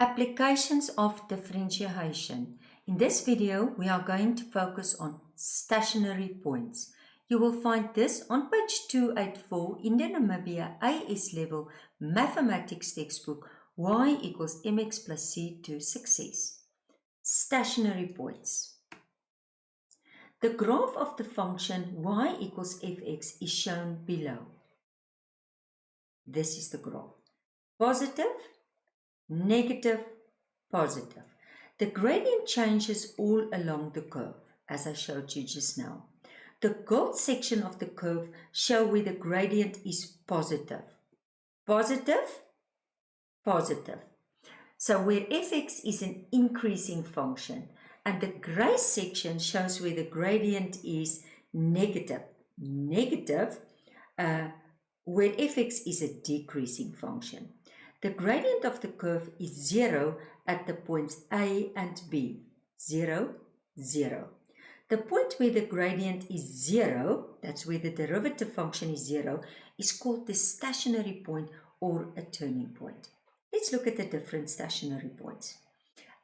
Applications of differentiation. In this video, we are going to focus on stationary points. You will find this on page 284 in the Namibian AS-Level Mathematics textbook, y equals mx plus c to success. Stationary points. The graph of the function y equals fx is shown below. This is the graph. Positive, negative, positive. The gradient changes all along the curve, as I showed you just now. The gold section of the curve show where the gradient is positive. Positive, positive. So where fx is an increasing function, and the gray section shows where the gradient is negative. Negative, where fx is a decreasing function. The gradient of the curve is 0 at the points A and B. 0, 0. The point where the gradient is 0, that's where the derivative function is 0, is called the stationary point or a turning point. Let's look at the different stationary points.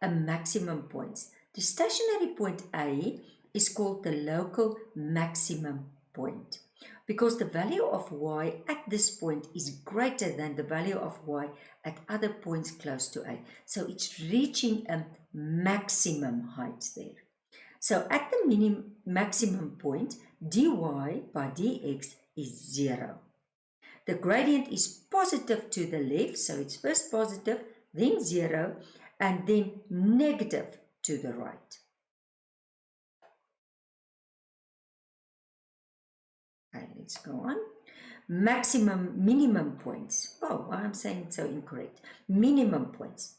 A maximum points. The stationary point A is called the local maximum point, because the value of y at this point is greater than the value of y at other points close to A. So it's reaching a maximum height there. So at the maximum point, dy by dx is 0. The gradient is positive to the left, so it's first positive, then 0, and then negative to the right. Okay, let's go on. Minimum points. Oh, I'm saying it so incorrect. Minimum points.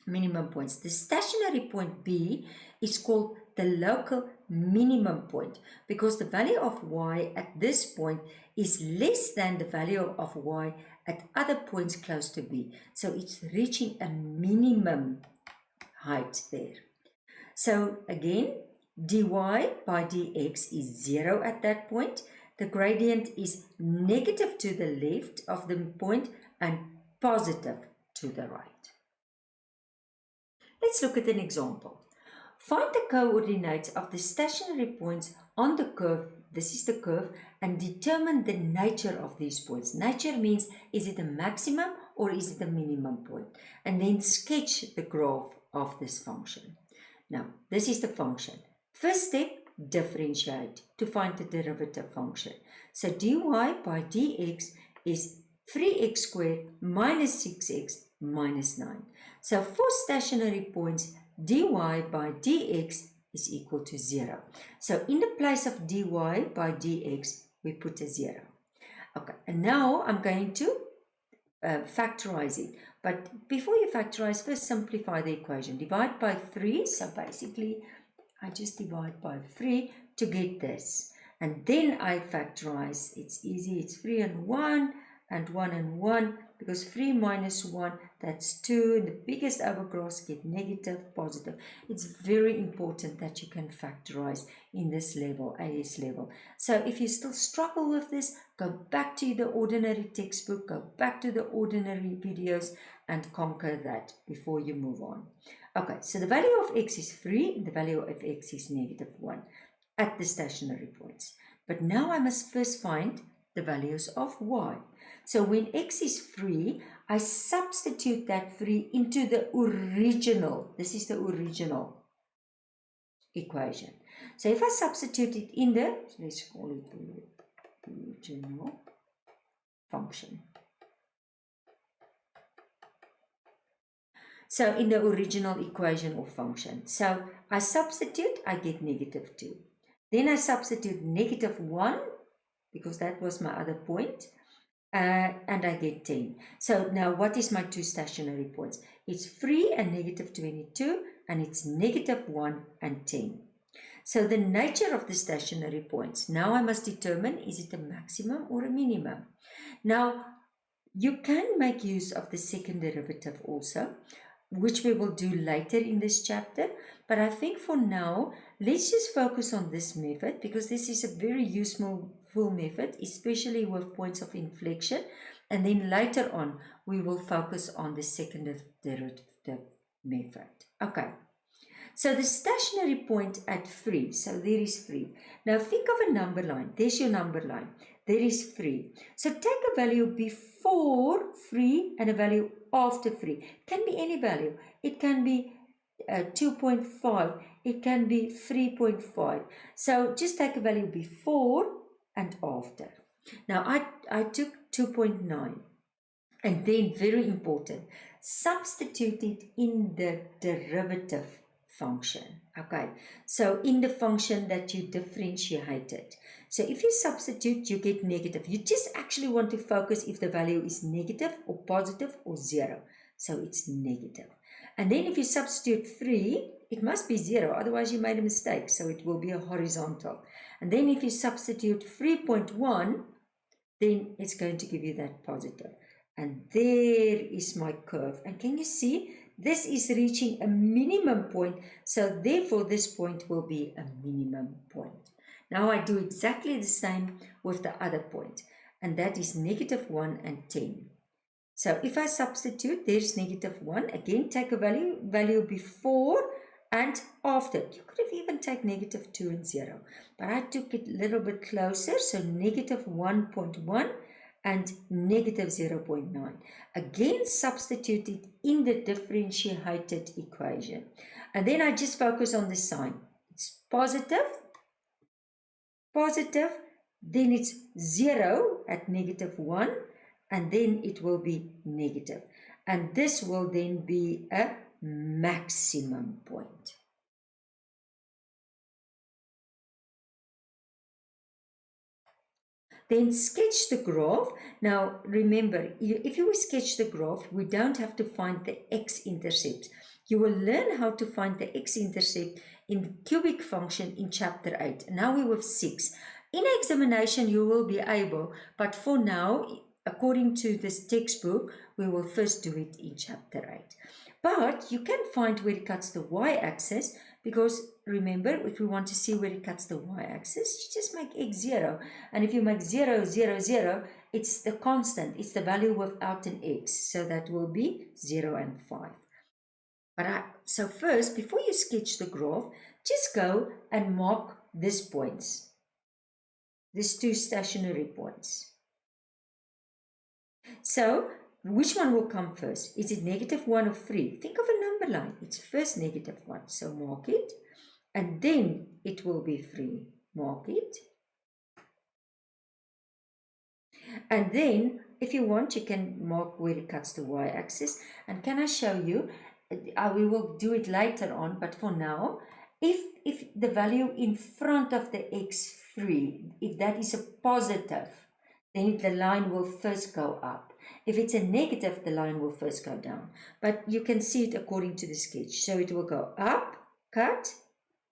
Minimum points. The stationary point B is called the local minimum point because the value of y at this point is less than the value of y at other points close to B. So it's reaching a minimum height there. So again, dy by dx is 0 at that point. The gradient is negative to the left of the point and positive to the right. Let's look at an example. Find the coordinates of the stationary points on the curve. This is the curve, and determine the nature of these points. Nature means, is it a maximum or is it a minimum point? And then sketch the graph of this function. Now, this is the function. First step, differentiate to find the derivative function. So dy by dx is 3x squared minus 6x minus 9. So for stationary points, dy by dx is equal to 0. So in the place of dy by dx, we put a 0. Okay, and now I'm going to factorize it. But before you factorize, first simplify the equation. Divide by 3, so basically I just divide by 3 to get this. And then I factorize. It's easy. It's 3 and 1 and 1 and 1. Because 3 minus 1, that's 2. And the biggest overcross get negative, positive. It's very important that you can factorize in this level, AS level. So if you still struggle with this, go back to the ordinary textbook, go back to the ordinary videos and conquer that before you move on. Okay, so the value of x is 3 and the value of x is negative 1 at the stationary points. But now I must first find the values of y. So when x is 3, I substitute that 3 into the original. This is the original equation. So if I substitute it in the, let's call it the original function. So in the original equation or function. So I substitute, I get negative 2. Then I substitute negative 1, because that was my other point, and I get 10. So now what is my two stationary points? It's 3 and negative 22, and it's negative 1 and 10. So the nature of the stationary points, now I must determine, is it a maximum or a minimum? Now, you can make use of the second derivative also, which we will do later in this chapter. But I think for now, let's just focus on this method because this is a very useful method, especially with points of inflection. And then later on, we will focus on the second derivative method. Okay. So the stationary point at 3, so there is 3. Now think of a number line. There's your number line. There is 3. So take a value before 3 and a value after 3. It can be any value. It can be 2.5. It can be 3.5. So just take a value before and after. Now I took 2.9. And then, very important, substitute it in the derivative function. Okay, so in the function that you differentiated. So if you substitute, you get negative. You just actually want to focus if the value is negative or positive or 0. So it's negative. And then if you substitute 3, it must be 0, otherwise you made a mistake. So it will be a horizontal. And then if you substitute 3.1, then it's going to give you that positive. And there is my curve. And can you see? This is reaching a minimum point. So therefore, this point will be a minimum point. Now I do exactly the same with the other point. And that is -1 and 10. So if I substitute, there's -1. Again, take a value before and after. You could have even taken -2 and 0. But I took it a little bit closer. So -1.1 and -0.9. Again, substitute it in the differentiated equation. And then I just focus on the sign. It's positive, positive, then it's 0 at -1, and then it will be negative. And this will then be a maximum point. Then sketch the graph. Now remember, if you sketch the graph, we don't have to find the x-intercept. You will learn how to find the x-intercept in the cubic function in chapter 8. Now we have 6. In examination you will be able, but for now, according to this textbook, we will first do it in chapter 8. But you can find where it cuts the y-axis, because remember, if we want to see where it cuts the y-axis, you just make x 0. And if you make 0, 0, 0, it's the constant. It's the value without an x. So that will be 0 and 5. So first, before you sketch the graph, just go and mark these points. These 2 stationary points. So which one will come first? Is it -1 or 3? Think of a number line. It's first -1. So mark it. And then it will be 3. Mark it. And then, if you want, you can mark where it cuts the y-axis. And can I show you? We will do it later on, but for now, if the value in front of the x3, if that is a positive, then the line will first go up. If it's a negative, the line will first go down. But you can see it according to the sketch. So it will go up, cut,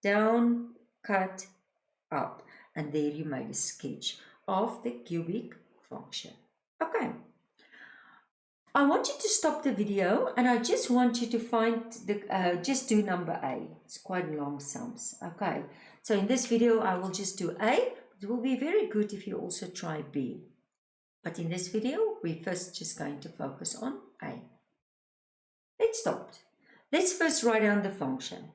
down, cut, up. And there you made a sketch of the cubic function. Okay. I want you to stop the video and I just want you to find just do number A. It's quite long sums. Okay. So in this video, I will just do A. It will be very good if you also try B. But in this video, we're first just going to focus on A. Let's stop. Let's first write down the function.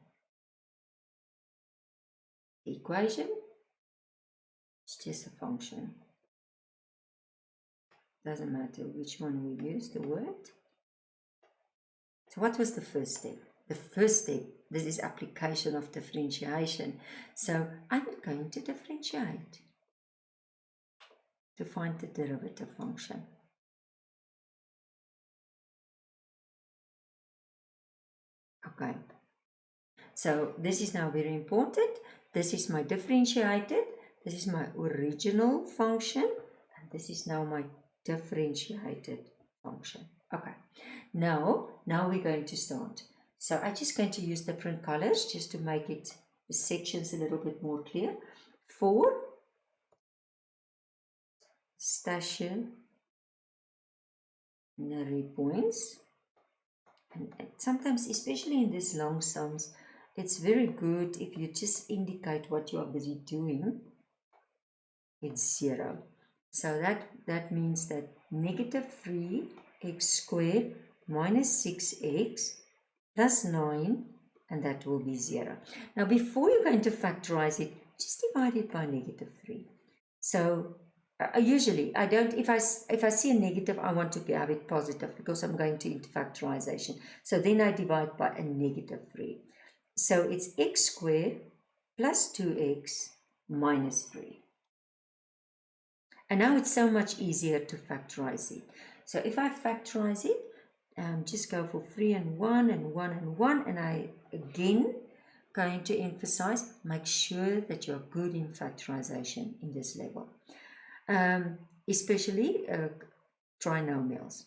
The equation. It's just a function. Doesn't matter which one we use, the word. So what was the first step? The first step, this is application of differentiation. So I'm going to differentiate to find the derivative function. Okay. So this is now very important. This is my differentiated. This is my original function. And this is now my differentiated function. Okay, now we're going to start. So I'm just going to use different colors just to make it the sections a little bit more clear. 4 stationary points. And sometimes, especially in these long sums, it's very good if you just indicate what you are busy doing. It's 0. So that means that negative 3x squared minus 6x plus 9, and that will be 0. Now, before you're going to factorize it, just divide it by negative 3. So, usually, I don't, if I see a negative, I want to have it positive because I'm going to into factorization. So, then I divide by a negative 3. So, it's x squared plus 2x minus 3. And now it's so much easier to factorize it. So if I factorize it, just go for 3 and 1 and 1 and 1. And I, again, going to emphasize, make sure that you're good in factorization in this level. Especially trinomials.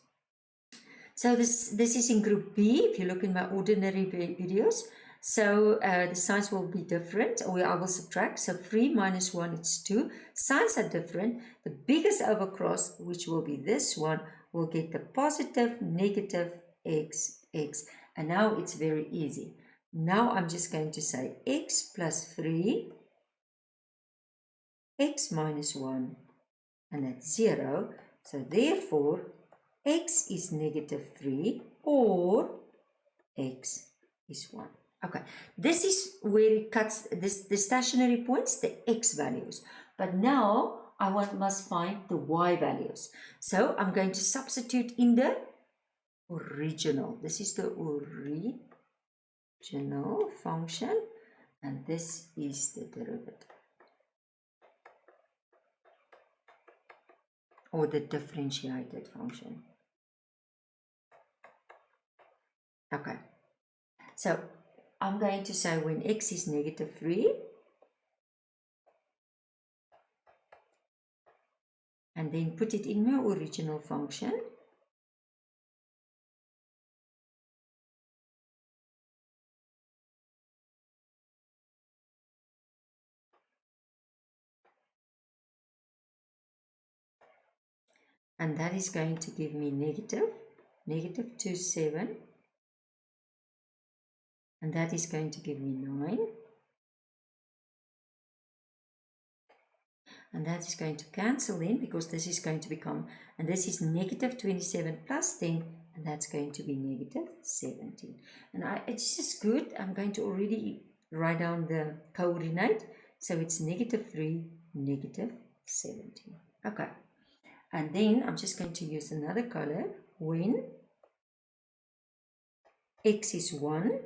So this is in group B, if you look in my ordinary videos. So the signs will be different, or I will subtract. So 3 minus 1, it's 2. Signs are different. The biggest overcross, which will be this one, will get the positive, negative, x, x. And now it's very easy. Now I'm just going to say x plus 3, x minus 1, and that's 0. So therefore, x is negative 3 or x is 1. Okay, this is where it cuts the stationary points, the x values. But now I must find the y values. So I'm going to substitute in the original. This is the original function, and this is the derivative, or the differentiated function. Okay, so I'm going to say when x is negative 3, and then put it in my original function. And that is going to give me negative 2, 7. And that is going to give me 9. And that is going to cancel in because this is going to become, and this is negative 27 plus 10, and that's going to be negative 17. And it's just good. I'm going to already write down the coordinate. So it's negative 3, negative 17. Okay. And then I'm just going to use another color when x is 1.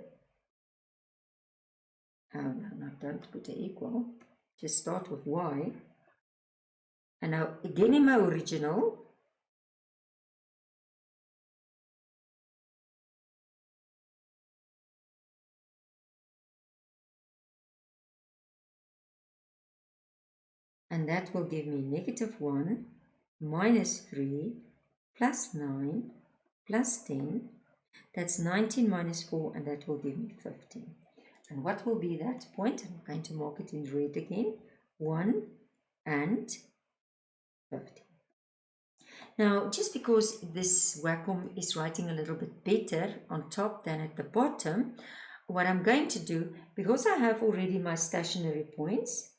Oh, no, don't put an equal. Just start with y. And now again in my original, and that will give me negative 1 minus 3 plus 9 plus 10. That's 19 minus 4, and that will give me 15. And what will be that point? I'm going to mark it in red again. 1 and 15. Now, just because this Wacom is writing a little bit better on top than at the bottom, what I'm going to do, because I have already my stationary points,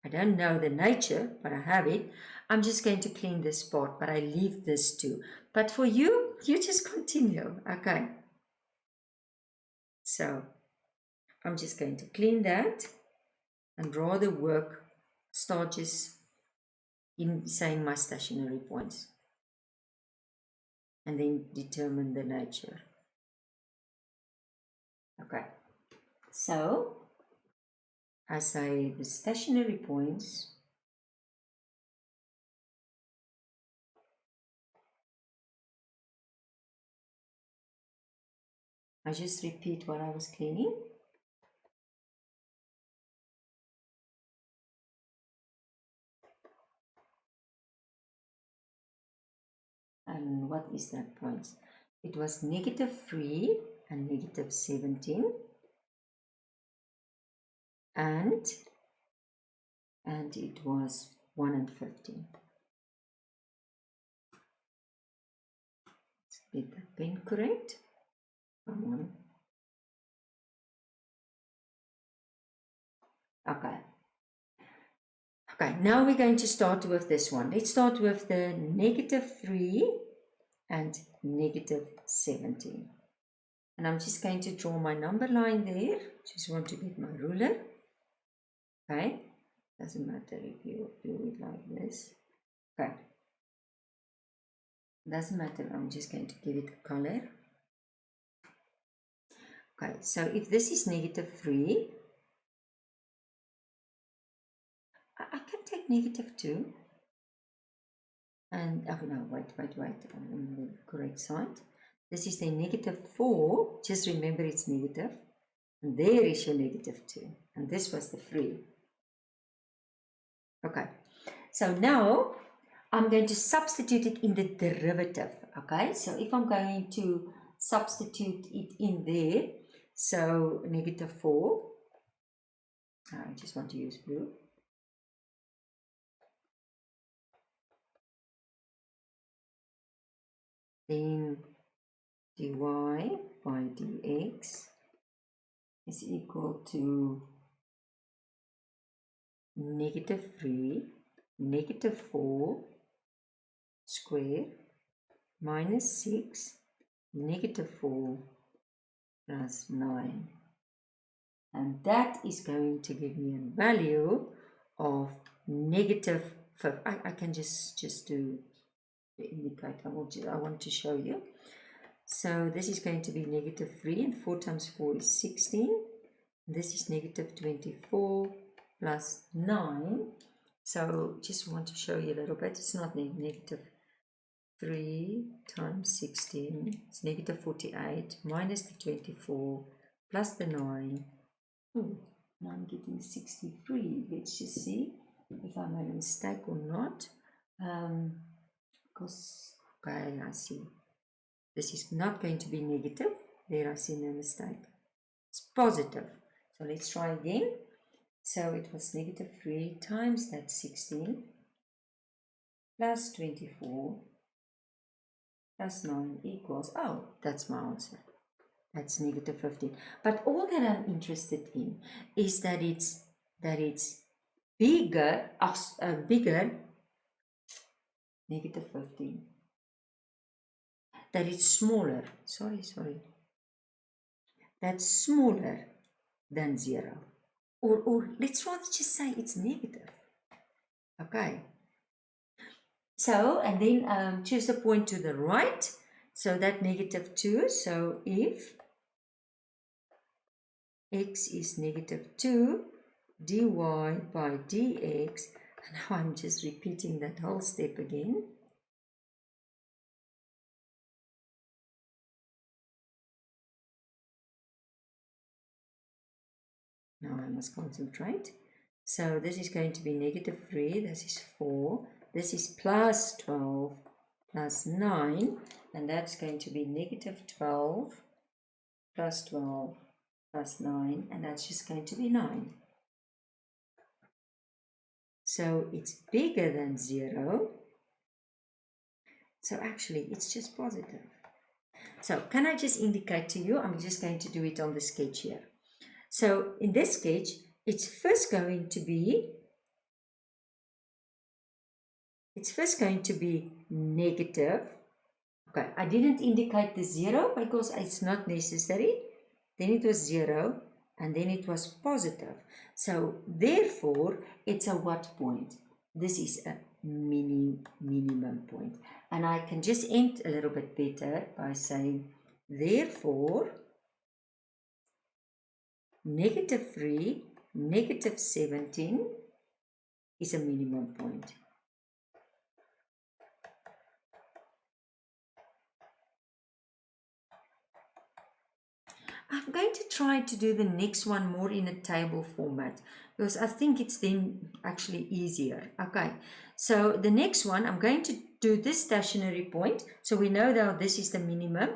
I don't know the nature, but I have it, I'm just going to clean this part, but I leave this too. But for you, you just continue, okay? So, I'm just going to clean that and draw the work, start just in saying my stationary points, and then determine the nature. Okay, so I say the stationary points I just repeat what I was cleaning. And what is that point? It was negative 3 and negative 17. And it was 1 and 15. Let's get the pen correct. Come on. Okay. Okay, now we're going to start with this one. Let's start with the -3 and -17. And I'm just going to draw my number line there. Just want to get my ruler. Okay, doesn't matter if you do it like this. Okay, doesn't matter, I'm just going to give it a color. Okay, so if this is -3, I can take -2. And, oh no, wait, I'm on the correct side. This is the -4, just remember it's negative. And there is your -2. And this was the 3. Okay, so now I'm going to substitute it in the derivative. Okay, so if I'm going to substitute it in there, so -4, I just want to use blue. Then dy by dx is equal to -3, -4 square minus 6, -4 plus 9. And that is going to give me a value of -5. I can just do the indicator. I want to show you. So this is going to be -3, and 4 times 4 is 16. This is -24 plus 9. So just want to show you a little bit. It's not -3 times 16. It's -48 minus the 24 plus the 9. Oh, now I'm getting 63. Let's just see if I made a mistake or not. Because, okay, I see. This is not going to be negative. There I see no mistake. It's positive. So let's try again. So it was -3 times that 16 plus 24 plus 9 equals, oh, that's my answer. That's -15. But all that I'm interested in is that it's bigger, -15. That it's smaller, sorry, that's smaller than 0. Or let's rather just say it's negative. Okay. So, and then choose a point to the right. So that -2. So if x is -2, dy by dx, and now I'm just repeating that whole step again. Now I must concentrate. So this is going to be -3, this is 4, this is plus 12 plus 9, and that's going to be -12 plus 12 plus 9, and that's just going to be 9. So it's bigger than 0. So actually it's just positive. So can I just indicate to you, I'm just going to do it on the sketch here. So in this sketch, it's first going to be negative. Okay, I didn't indicate the 0 because it's not necessary. Then it was 0, and then it was positive. So therefore, it's a what point? This is a minimum point. And I can just end a little bit better by saying, therefore, -3, -17 is a minimum point. I'm going to try to do the next one more in a table format because I think it's then actually easier. Okay, so the next one, I'm going to do this stationary point. So we know that this is the minimum.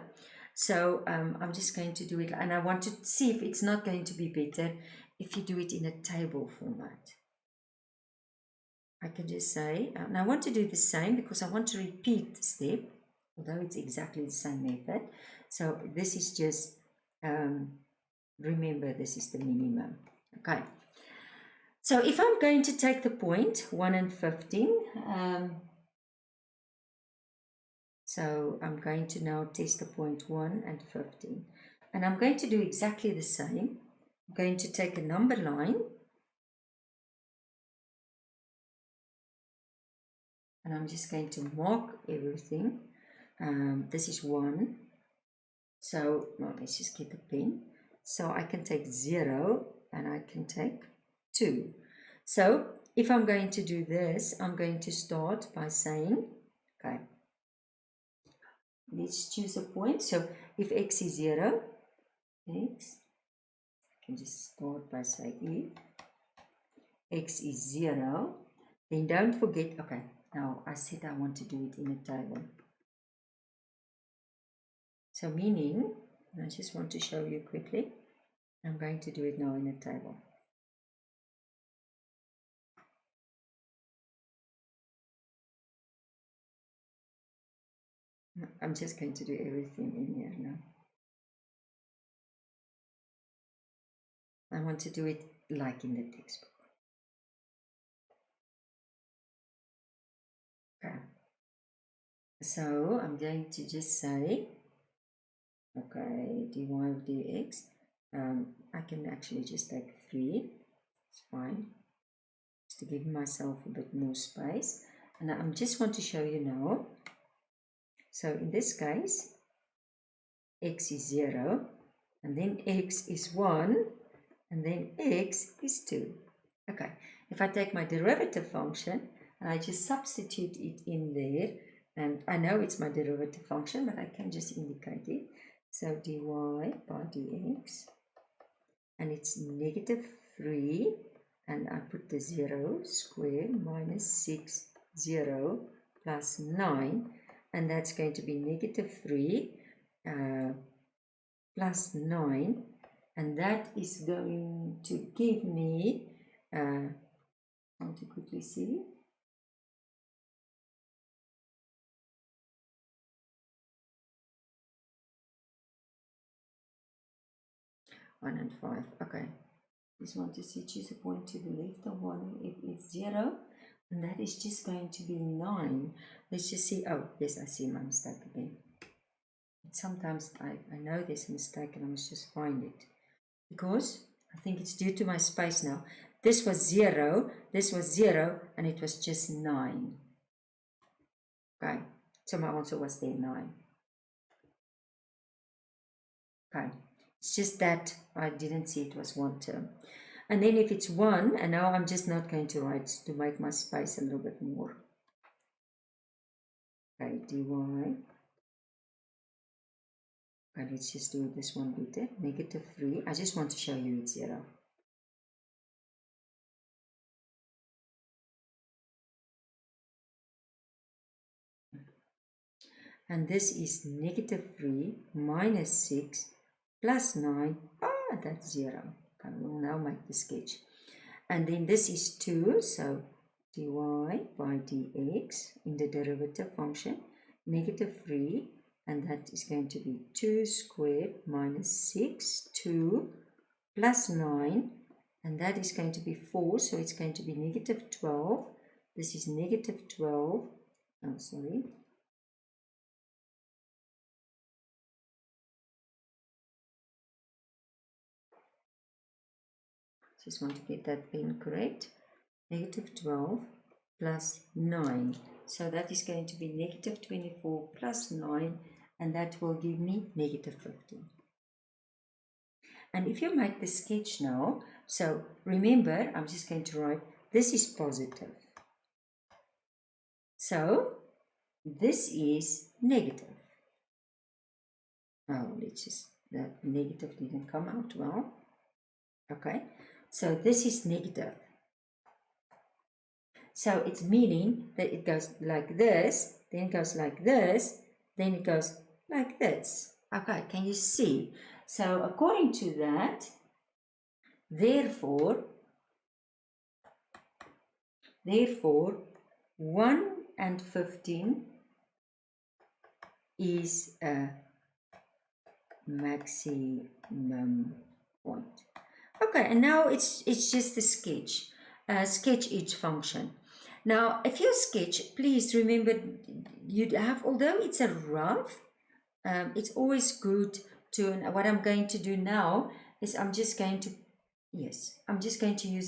So I'm just going to do it, and I want to see if it's not going to be better if you do it in a table format. I can just say, and I want to do the same because I want to repeat the step, although it's exactly the same method. So this is just, remember this is the minimum. Okay. So if I'm going to take the point 1 and 15, so I'm going to now test the point 1 and 15. And I'm going to do exactly the same. I'm going to take a number line. And I'm just going to mark everything. This is 1. So, well, let's just get the pen. So I can take 0 and I can take 2. So if I'm going to do this, I'm going to start by saying, okay, let's choose a point. So if x is 0, x, I can just start by saying if x is 0, then don't forget, okay, now I said I want to do it in a table. So meaning, I just want to show you quickly, I'm going to do it now in a table. I'm just going to do everything in here now. I want to do it like in the textbook. Okay. So I'm going to just say, okay, dy of dx. I can actually just take 3. It's fine. Just to give myself a bit more space. And I just want to show you now. So in this case, x is 0, and then x is 1, and then x is 2. Okay, if I take my derivative function and I just substitute it in there, and I know it's my derivative function, but I can just indicate it. So dy by dx, and it's negative 3, and I put the 0 square minus 6, 0 plus 9, and that's going to be negative 3 plus 9, and that is going to give me, I want to quickly see, 1 and 5. Okay, just want to see, choose a point to the left of 1 if it's 0, and that is just going to be 9. Let's just see. Oh yes, I see my mistake again. Sometimes I know there's a mistake and I must just find it, because I think it's due to my space now. This was 0, this was 0, and it was just 9. Okay, so my answer was there 9. Okay, it's just that I didn't see it was one term. And then if it's 1, and now I'm just not going to write to make my space a little bit more. Okay, dy. Okay, let's just do this one better. Negative 3. I just want to show you it's 0. And this is negative 3 minus 6 plus 9. Ah, that's 0. Okay, we'll now make the sketch. And then this is 2, so dy by dx in the derivative function, negative 3, and that is going to be 2 squared minus 6, 2 plus 9, and that is going to be 4, so it's going to be negative 12. This is negative 12. Oh, sorry. Just want to get that pen correct. Negative 12 plus 9. So that is going to be negative 24 plus 9, and that will give me negative 15. And if you make the sketch now, so remember, I'm just going to write, this is positive. So this is negative. Oh, let's just, that negative didn't come out well. Okay, so this is negative. So it's meaning that it goes like this, then it goes like this, then it goes like this. Okay, can you see? So according to that, therefore 1 and 15 is a maximum point. Okay, and now it's just a sketch. sketch each function. Now, if you sketch, please remember you'd have, although it's a rough, it's always good to, and what I'm going to do now is I'm just going to use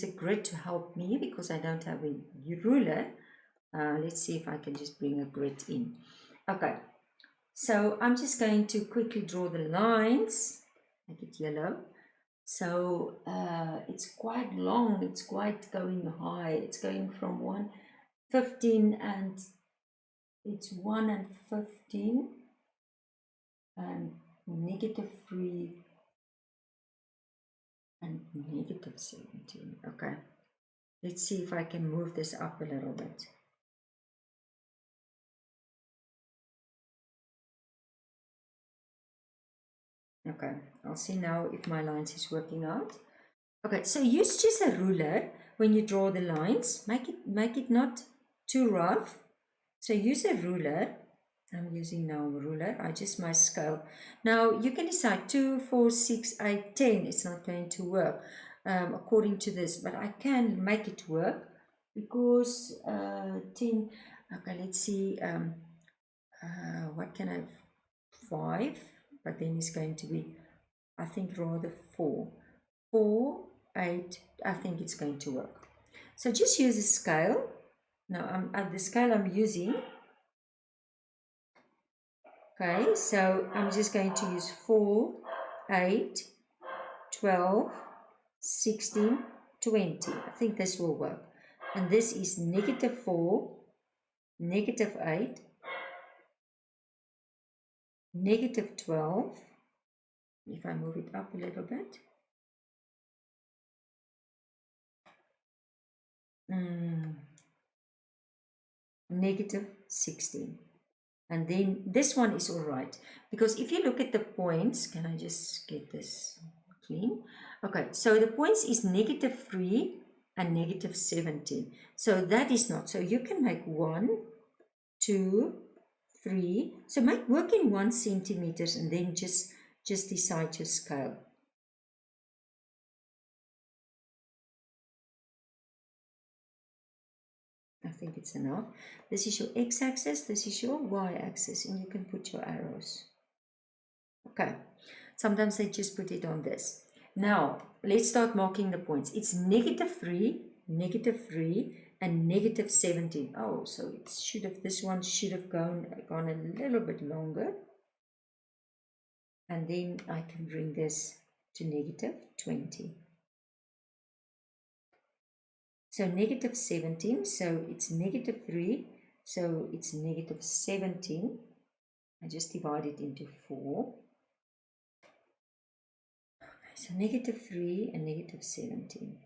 a grid to help me because I don't have a ruler. Let's see if I can just bring a grid in. Okay, so I'm just going to quickly draw the lines, make it yellow. So it's quite long, it's quite going high, it's going from 115 and it's 1 and 15 and -3 and -17. Okay, let's see if I can move this up a little bit. Okay, I'll see now if my lines is working out. Okay, so use just a ruler when you draw the lines. Make it not too rough. So use a ruler. I'm using now a ruler. I just my scale. Now you can decide 2, 4, 6, 8, 10. It's not going to work according to this, but I can make it work because 10. Okay, let's see. What can I? 5, but then it's going to be, I think, rather 4. 4, 8, I think it's going to work. So just use a scale. Now, the scale I'm using, okay, so I'm just going to use 4, 8, 12, 16, 20. I think this will work. And this is -4, -8, -12. If I move it up a little bit. -16. And then this one is all right, because if you look at the points, can I just get this clean? Okay, so the points is -3 and -17. So that is not, so you can make 1, 2, 3. So work in 1 centimeters and then just decide your scale. I think it's enough. This is your x-axis, this is your y-axis, and you can put your arrows. Okay, sometimes they just put it on this. Now, let's start marking the points. It's -3, -3, and -17. Oh, so this one should have gone a little bit longer. And then I can bring this to -20. So -17, so it's -3, so it's -17. I just divide it into 4. So -3 and -17.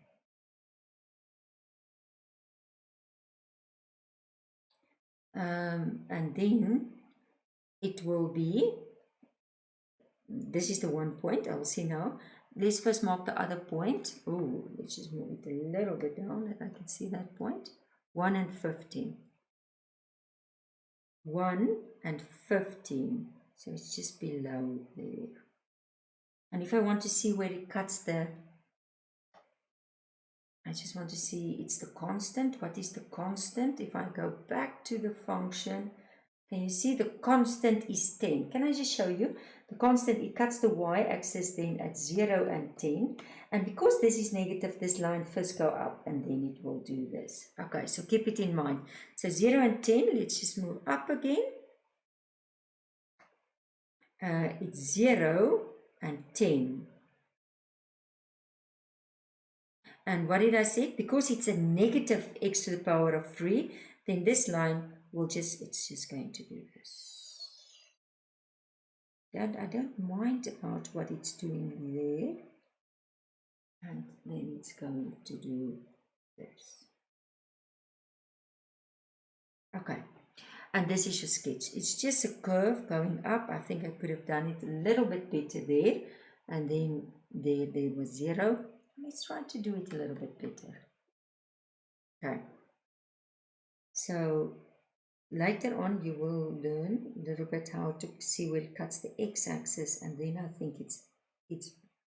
And then it will be, this is the 1 point, I'll see now. Let's first mark the other point. Oh, let's just move it a little bit down that I can see that point. 1 and 15. 1 and 15. So it's just below there. And if I want to see where it cuts I just want to see, it's the constant. What is the constant? If I go back to the function, can you see the constant is 10? Can I just show you? The constant, it cuts the y-axis then at 0 and 10. And because this is negative, this line first go up and then it will do this. Okay, so keep it in mind. So 0 and 10, let's just move up again. It's 0 and 10. And what did I say? Because it's a negative x to the power of 3, then this line will it's just going to do this. I don't mind about what it's doing there. And then it's going to do this. Okay. And this is your sketch. It's just a curve going up. I think I could have done it a little bit better there. And then there was 0. Let's try to do it a little bit better. Okay. So later on you will learn a little bit how to see where it cuts the x-axis, and then I think it's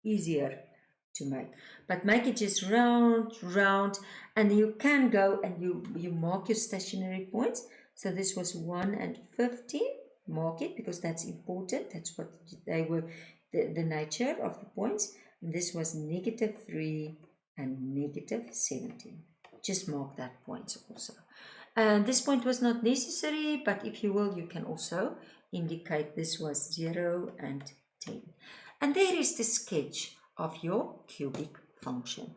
easier to make, but make it just round, and you can go and you mark your stationary points. So this was 1 and 15, mark it because that's important, that's what they were, the nature of the points. And this was -3 and -17, just mark that point also. And this point was not necessary, but if you will, you can also indicate this was 0 and 10. And there is the sketch of your cubic function.